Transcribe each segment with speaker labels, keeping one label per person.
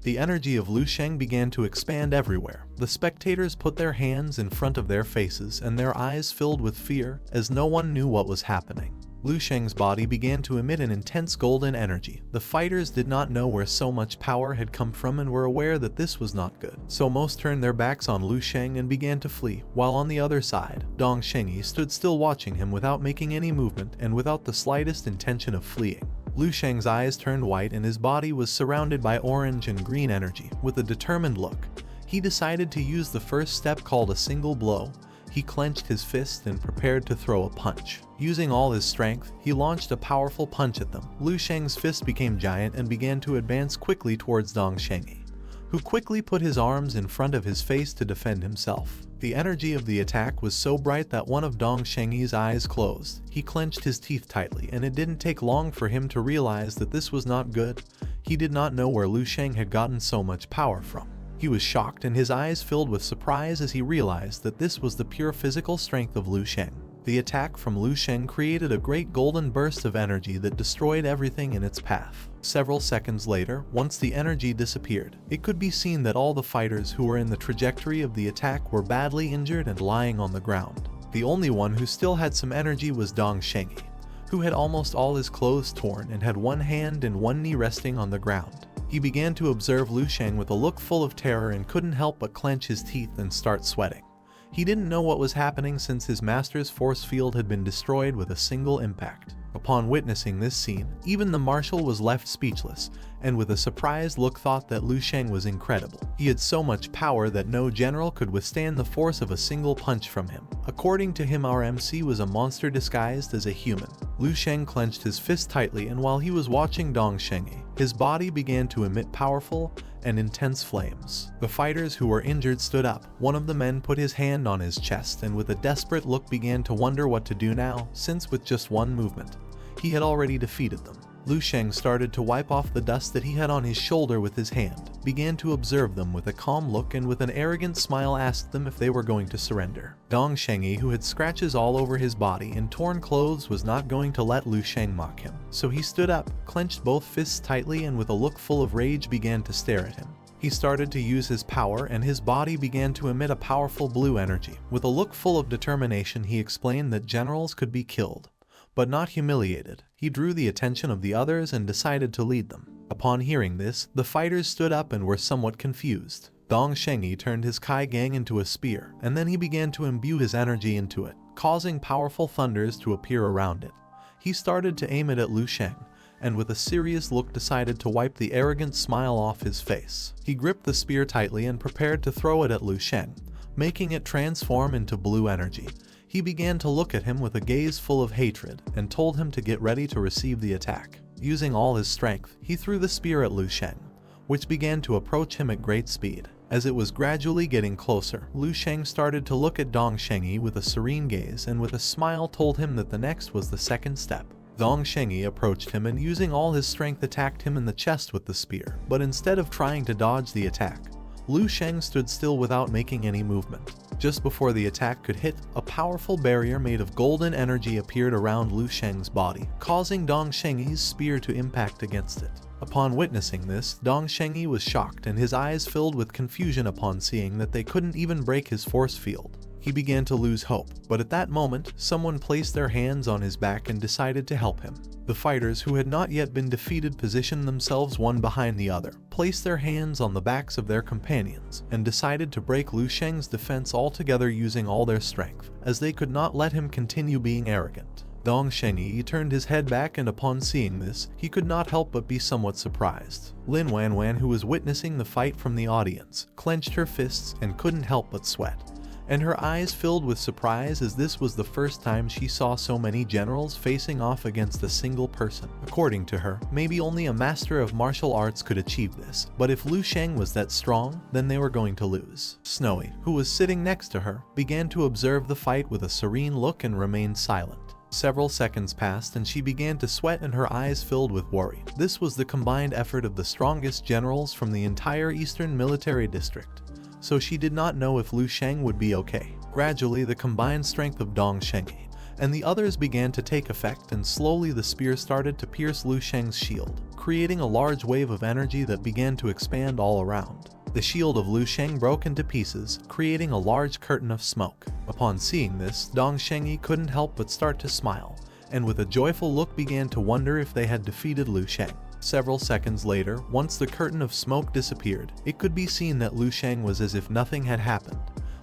Speaker 1: the energy of Lu Sheng began to expand everywhere. The spectators put their hands in front of their faces and their eyes filled with fear as no one knew what was happening. Lu Sheng's body began to emit an intense golden energy. The fighters did not know where so much power had come from and were aware that this was not good. So most turned their backs on Lu Sheng and began to flee, while on the other side, Dong Shengyi stood still watching him without making any movement and without the slightest intention of fleeing. Lu Sheng's eyes turned white and his body was surrounded by orange and green energy. With a determined look, he decided to use the first step called a single blow. He clenched his fist and prepared to throw a punch. Using all his strength, he launched a powerful punch at them. Lu Sheng's fist became giant and began to advance quickly towards Dong Shengyi, who quickly put his arms in front of his face to defend himself. The energy of the attack was so bright that one of Dong Shengyi's eyes closed. He clenched his teeth tightly, and it didn't take long for him to realize that this was not good. He did not know where Lu Sheng had gotten so much power from. He was shocked and his eyes filled with surprise as he realized that this was the pure physical strength of Lu Sheng. The attack from Lu Sheng created a great golden burst of energy that destroyed everything in its path. Several seconds later, once the energy disappeared, it could be seen that all the fighters who were in the trajectory of the attack were badly injured and lying on the ground. The only one who still had some energy was Dong Shengyi, who had almost all his clothes torn and had one hand and one knee resting on the ground. He began to observe Lu Sheng with a look full of terror and couldn't help but clench his teeth and start sweating. He didn't know what was happening since his master's force field had been destroyed with a single impact. Upon witnessing this scene, even the marshal was left speechless, and with a surprised look thought that Lu Sheng was incredible. He had so much power that no general could withstand the force of a single punch from him. According to him, our MC was a monster disguised as a human. Lu Sheng clenched his fist tightly, and while he was watching Dong Shengyi, his body began to emit powerful and intense flames. The fighters who were injured stood up. One of the men put his hand on his chest and with a desperate look began to wonder what to do now, since with just one movement, he had already defeated them. Lu Sheng started to wipe off the dust that he had on his shoulder with his hand, began to observe them with a calm look and with an arrogant smile asked them if they were going to surrender. Dong Shengyi, who had scratches all over his body and torn clothes, was not going to let Lu Sheng mock him. So he stood up, clenched both fists tightly and with a look full of rage began to stare at him. He started to use his power and his body began to emit a powerful blue energy. With a look full of determination, he explained that generals could be killed, but not humiliated. He drew the attention of the others and decided to lead them. Upon hearing this, the fighters stood up and were somewhat confused. Dong Shengyi turned his Kai Gang into a spear, and then he began to imbue his energy into it, causing powerful thunders to appear around it. He started to aim it at Lu Sheng, and with a serious look decided to wipe the arrogant smile off his face. He gripped the spear tightly and prepared to throw it at Lu Sheng, making it transform into blue energy. He began to look at him with a gaze full of hatred and told him to get ready to receive the attack. Using all his strength, he threw the spear at Lu Sheng, which began to approach him at great speed. As it was gradually getting closer, Lu Sheng started to look at Dong Shengyi with a serene gaze and with a smile told him that the next was the second step. Dong Shengyi approached him and using all his strength attacked him in the chest with the spear. But instead of trying to dodge the attack, Lu Sheng stood still without making any movement. Just before the attack could hit, a powerful barrier made of golden energy appeared around Lu Sheng's body, causing Dong Shengyi's spear to impact against it. Upon witnessing this, Dong Shengyi was shocked and his eyes filled with confusion upon seeing that they couldn't even break his force field. He began to lose hope, but at that moment, someone placed their hands on his back and decided to help him. The fighters who had not yet been defeated positioned themselves one behind the other, placed their hands on the backs of their companions, and decided to break Lu Sheng's defense altogether using all their strength, as they could not let him continue being arrogant. Dong Shengyi turned his head back and upon seeing this, he could not help but be somewhat surprised. Lin Wanwan, who was witnessing the fight from the audience, clenched her fists and couldn't help but sweat, and her eyes filled with surprise as this was the first time she saw so many generals facing off against a single person. According to her, maybe only a master of martial arts could achieve this, but if Lu Sheng was that strong, then they were going to lose. Snowy, who was sitting next to her, began to observe the fight with a serene look and remained silent. Several seconds passed and she began to sweat and her eyes filled with worry. This was the combined effort of the strongest generals from the entire Eastern Military District, so she did not know if Lu Sheng would be okay. Gradually, the combined strength of Dong Shengyi and the others began to take effect, and slowly the spear started to pierce Lu Sheng's shield, creating a large wave of energy that began to expand all around. The shield of Lu Sheng broke into pieces, creating a large curtain of smoke. Upon seeing this, Dong Shengyi couldn't help but start to smile, and with a joyful look began to wonder if they had defeated Lu Sheng. Several seconds later, once the curtain of smoke disappeared, it could be seen that Lu Sheng was as if nothing had happened.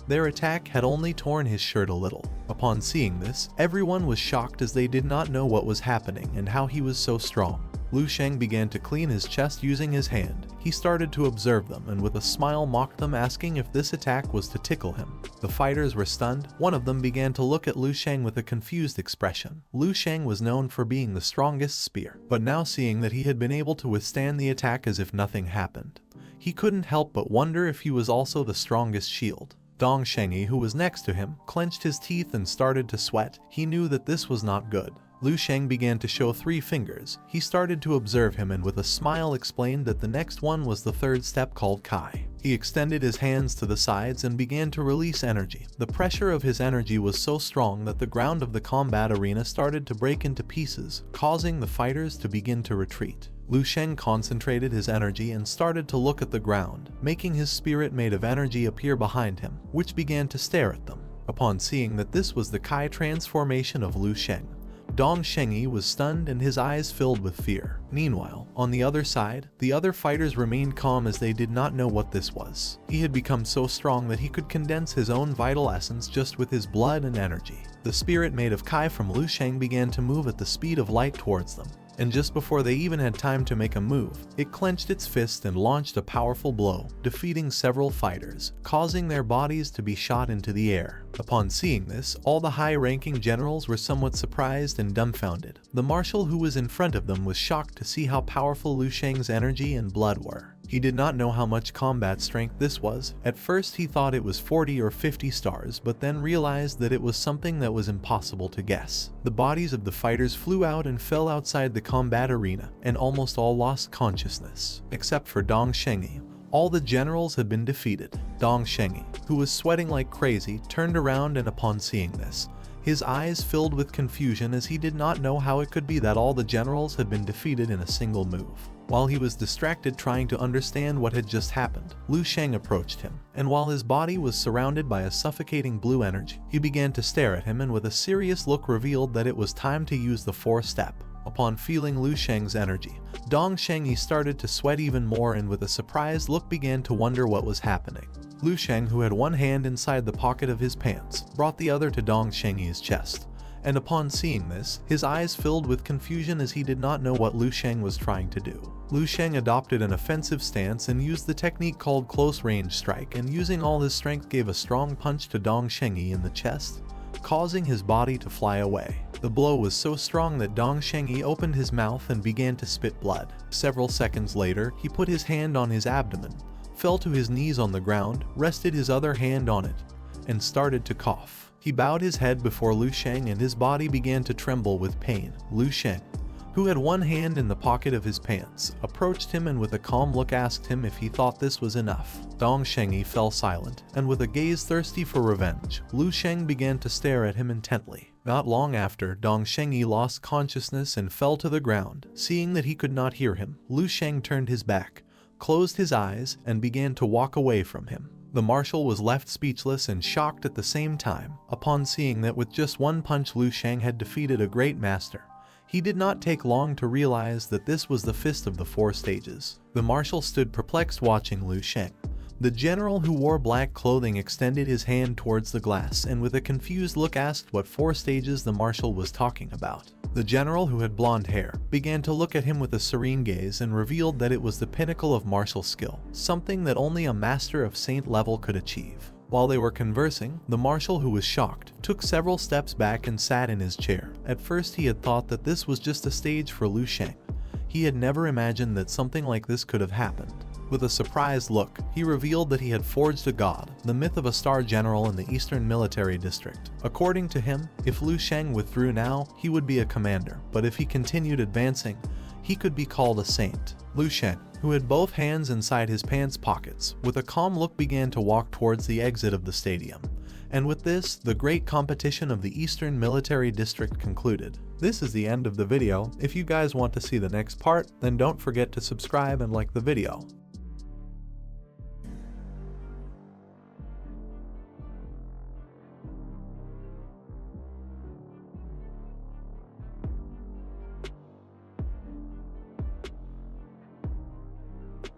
Speaker 1: Their attack had only torn his shirt a little. Upon seeing this, everyone was shocked as they did not know what was happening and how he was so strong. Lu Sheng began to clean his chest using his hand. He started to observe them and with a smile mocked them, asking if this attack was to tickle him. The fighters were stunned. One of them began to look at Lu Sheng with a confused expression. Lu Sheng was known for being the strongest spear, but now seeing that he had been able to withstand the attack as if nothing happened, he couldn't help but wonder if he was also the strongest shield. Dong Shengyi, who was next to him, clenched his teeth and started to sweat. He knew that this was not good. Lu Sheng began to show 3 fingers. He started to observe him and with a smile explained that the next one was the third step called Kai. He extended his hands to the sides and began to release energy. The pressure of his energy was so strong that the ground of the combat arena started to break into pieces, causing the fighters to begin to retreat. Lu Sheng concentrated his energy and started to look at the ground, making his spirit made of energy appear behind him, which began to stare at them. Upon seeing that this was the Kai transformation of Lu Sheng, Dong Shengyi was stunned and his eyes filled with fear. Meanwhile, on the other side, the other fighters remained calm as they did not know what this was. He had become so strong that he could condense his own vital essence just with his blood and energy. The spirit made of Kai from Lu Sheng began to move at the speed of light towards them, and just before they even had time to make a move, it clenched its fist and launched a powerful blow, defeating several fighters, causing their bodies to be shot into the air. Upon seeing this, all the high-ranking generals were somewhat surprised and dumbfounded. The marshal who was in front of them was shocked to see how powerful Lu Sheng's energy and blood were. He did not know how much combat strength this was. At first he thought it was 40 or 50 stars, but then realized that it was something that was impossible to guess. The bodies of the fighters flew out and fell outside the combat arena, and almost all lost consciousness. Except for Dong Shengyi, all the generals had been defeated. Dong Shengyi, who was sweating like crazy, turned around and upon seeing this, his eyes filled with confusion as he did not know how it could be that all the generals had been defeated in a single move. While he was distracted trying to understand what had just happened, Lu Sheng approached him, and while his body was surrounded by a suffocating blue energy, he began to stare at him and with a serious look revealed that it was time to use the 4th step. Upon feeling Lu Sheng's energy, Dong Shengyi started to sweat even more and with a surprised look began to wonder what was happening. Lu Sheng, who had one hand inside the pocket of his pants, brought the other to Dong Shengyi's chest, and upon seeing this, his eyes filled with confusion as he did not know what Lu Sheng was trying to do. Lu Sheng adopted an offensive stance and used the technique called close range strike, and using all his strength gave a strong punch to Dong Shengyi in the chest, causing his body to fly away. The blow was so strong that Dong Shengyi opened his mouth and began to spit blood. Several seconds later, he put his hand on his abdomen, fell to his knees on the ground, rested his other hand on it, and started to cough. He bowed his head before Lu Sheng and his body began to tremble with pain. Lu Sheng, who had one hand in the pocket of his pants, approached him and with a calm look asked him if he thought this was enough. Dong Shengyi fell silent, and with a gaze thirsty for revenge, Lu Sheng began to stare at him intently. Not long after, Dong Shengyi lost consciousness and fell to the ground. Seeing that he could not hear him, Lu Sheng turned his back, closed his eyes, and began to walk away from him. The marshal was left speechless and shocked at the same time. Upon seeing that with just one punch Lu Sheng had defeated a great master, he did not take long to realize that this was the fifth of the 4 stages. The marshal stood perplexed watching Lu Sheng. The general who wore black clothing extended his hand towards the glass and with a confused look asked what 4 stages the marshal was talking about. The general, who had blonde hair, began to look at him with a serene gaze and revealed that it was the pinnacle of martial skill, something that only a master of saint level could achieve. While they were conversing, the marshal, who was shocked, took several steps back and sat in his chair. At first he had thought that this was just a stage for Lu Sheng. He had never imagined that something like this could have happened. With a surprised look, he revealed that he had forged a god, the myth of a star general in the Eastern Military District. According to him, if Lu Sheng withdrew now, he would be a commander, but if he continued advancing, he could be called a saint. Lu Sheng, who had both hands inside his pants pockets, with a calm look began to walk towards the exit of the stadium, And with this, the great competition of the Eastern Military District concluded. This is the end of the video. If you guys want to see the next part, then don't forget to subscribe and like the video.